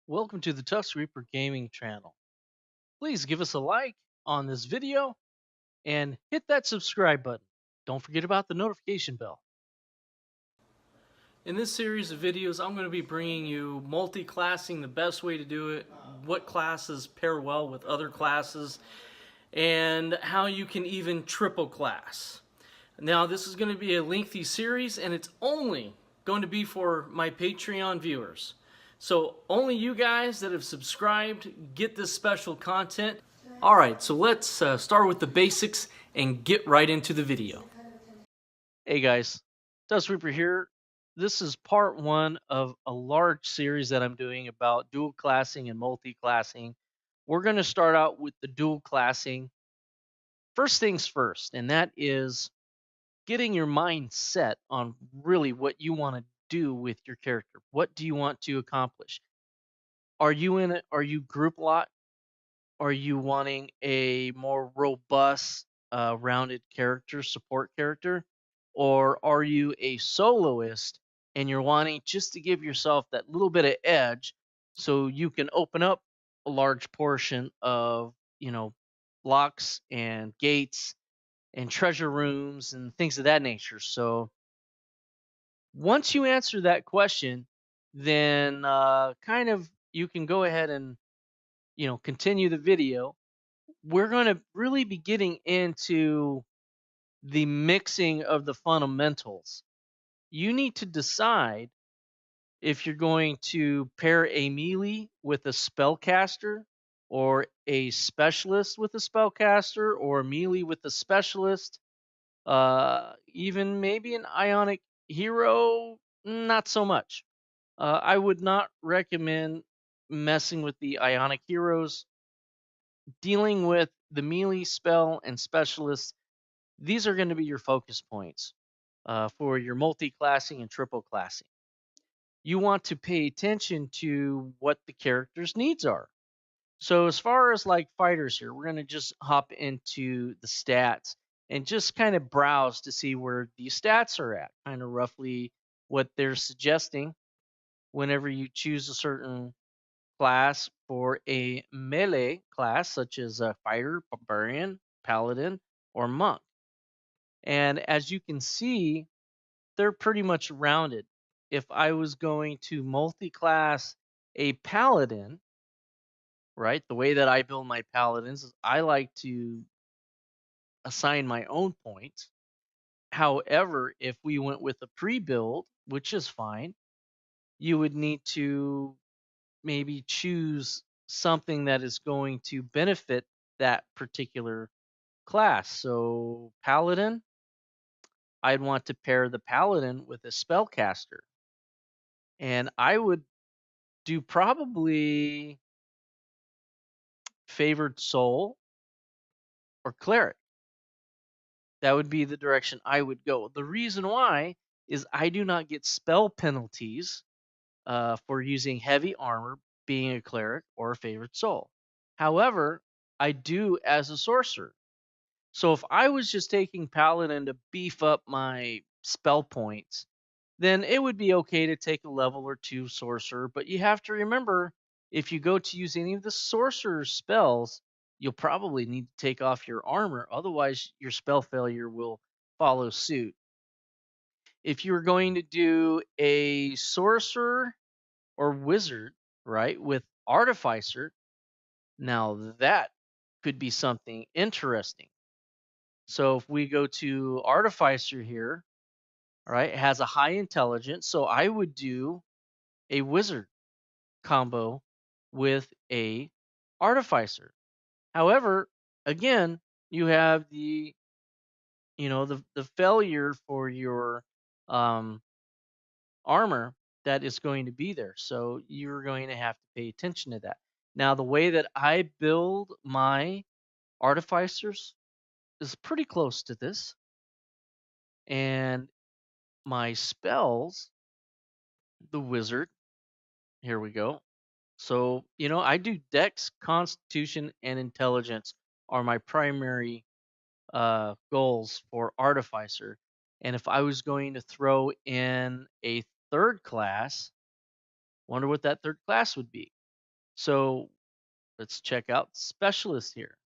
Welcome to the Tux Reaper Gaming channel. Please give us a like on this video and hit that subscribe button. Don't forget about the notification bell. In this series of videos, I'm going to be bringing you multi-classing, the best way to do it, what classes pair well with other classes, and how you can even triple class. Now, this is going to be a lengthy series, and it's only going to be for my Patreon viewers. So only you guys that have subscribed get this special content. All right, so let's start with the basics and get right into the video. Hey guys, Dust Reaper here. This is part one of a large series that I'm doing about dual classing and multi-classing. We're going to start out with the dual classing. First things first, and that is getting your mind set on really what you want to do with your character. What do you want to accomplish? Are you in it? Are you group lot? Are you wanting a more robust, rounded character, support character? Or are you a soloist and you're wanting just to give yourself that little bit of edge so you can open up a large portion of, blocks and gates and treasure rooms and things of that nature? So once you answer that question, then kind of you can go ahead and continue the video. We're going to really be getting into the mixing of the fundamentals. You need to decide if you're going to pair a melee with a spellcaster, or a specialist with a spellcaster, or a melee with a specialist, even maybe an ionic hero, not so much. I would not recommend messing with the ionic heroes. Dealing with the melee spell and specialists, these are going to be your focus points for your multi-classing and triple classing. You want to pay attention to what the character's needs are. So as far as like fighters here, we're going to just hop into the stats and just kind of browse to see where these stats are at, kind of roughly what they're suggesting whenever you choose a certain class for a melee class, such as a fighter, barbarian, paladin, or monk. And as you can see, they're pretty much rounded. If I was going to multi-class a paladin, right, the way that I build my paladins is I like to assign my own points. However, if we went with a pre-build, which is fine, you would need to maybe choose something that is going to benefit that particular class. So paladin, I'd want to pair the paladin with a spellcaster. And I would do probably favored soul or cleric. That would be the direction I would go. The reason why is I do not get spell penalties for using heavy armor, being a cleric or a favored soul. However, I do as a sorcerer. So if I was just taking paladin to beef up my spell points, then it would be okay to take a level or two sorcerer. But you have to remember, if you go to use any of the sorcerer spells, you'll probably need to take off your armor. Otherwise, your spell failure will follow suit. If you're going to do a sorcerer or wizard, right, with artificer, now that could be something interesting. So if we go to artificer here, all right, it has a high intelligence. So I would do a wizard combo with a artificer. However, again, you have the failure for your armor that is going to be there. So you're going to have to pay attention to that. Now, the way that I build my artificers is pretty close to this. And my spells, the wizard, here we go. So, I do dex, constitution, and intelligence are my primary goals for artificer. And if I was going to throw in a third class, wonder what that third class would be. So let's check out specialist here.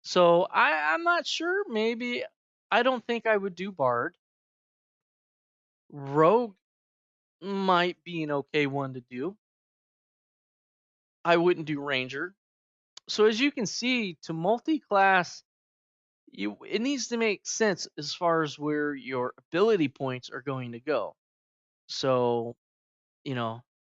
So I'm not sure. Maybe I don't think I would do bard. Rogue might be an okay one to do. I wouldn't do ranger. So as you can see, to multi-class, it needs to make sense as far as where your ability points are going to go. So,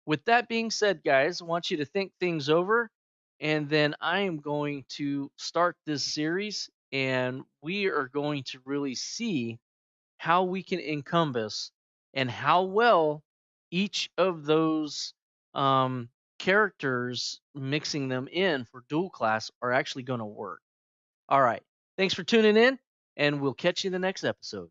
with that being said, guys, I want you to think things over, and then I am going to start this series, and we are going to really see how we can encompass and how well each of those characters, mixing them in for dual class, are actually going to work. All right. Thanks for tuning in, and we'll catch you in the next episode.